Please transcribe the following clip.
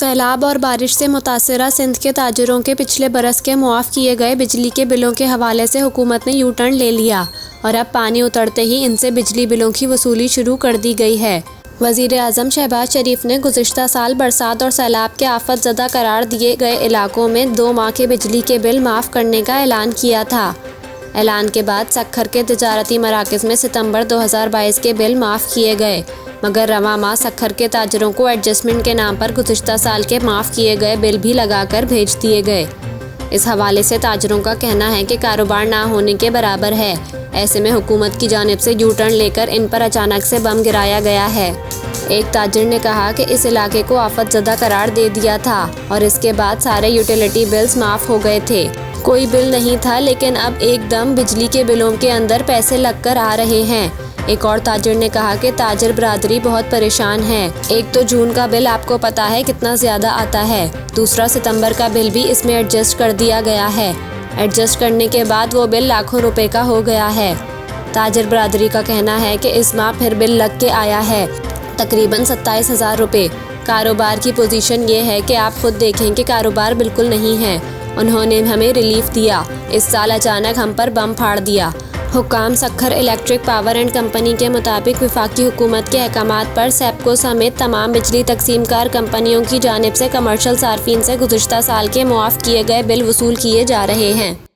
सैलाब और बारिश से मुतासरा सिंध के ताजिरों के पिछले बरस के मुआफ़ किए गए बिजली के बिलों के हवाले से हुकूमत ने यू टर्न ले लिया और अब पानी उतरते ही इनसे बिजली बिलों की वसूली शुरू कर दी गई है। वज़ीर आज़म शहबाज शरीफ ने गुज़िश्ता साल बरसात और सैलाब के आफत ज़दा करार दिए गए इलाकों में 2 माह के बिजली के बिल माफ़ करने का ऐलान किया था। ऐलान के बाद सक्खर के तिजारती मराकज़ में सितंबर 2022 के बिल माफ़ किए गए, मगर रवां माह सक्खर के ताजिरों को एडजस्टमेंट के नाम पर गुज़िश्ता साल के माफ़ किए गए बिल भी लगाकर भेज दिए गए। इस हवाले से ताजिरों का कहना है कि कारोबार ना होने के बराबर है। ऐसे में हुकूमत की जानिब से यू टर्न लेकर इन पर अचानक से बम गिराया गया है। एक ताजिर ने कहा कि इस इलाके को आफत ज़दा करार दे दिया था और इसके बाद सारे यूटिलिटी बिल्स माफ़ हो गए थे। कोई बिल नहीं था, लेकिन अब एकदम बिजली के बिलों के अंदर पैसे लगकर आ रहे हैं। एक और ताजिर ने कहा कि ताजिर बरादरी बहुत परेशान है। एक तो जून का बिल आपको पता है कितना ज़्यादा आता है, दूसरा सितंबर का बिल भी इसमें एडजस्ट कर दिया गया है। एडजस्ट करने के बाद वो बिल लाखों रुपए का हो गया है। ताजिर बरादरी का कहना है कि इस माह फिर बिल लग के आया है, तकरीबन 27,000 रुपये। कारोबार की पोजीशन ये है कि आप खुद देखें कि कारोबार बिल्कुल नहीं है। उन्होंने हमें रिलीफ दिया, इस साल अचानक हम पर बम फाड़ दिया। हुक्काम Sukkur electric power and company के मुताबिक वफाकी हुकूमत के अहकामात पर सेप्को समेत तमाम बिजली तकसीमकार कंपनियों की जानिब से कमर्शल सार्फिन से गुज़िश्ता साल के मुआफ़ किए गए बिल वसूल किए जा रहे हैं।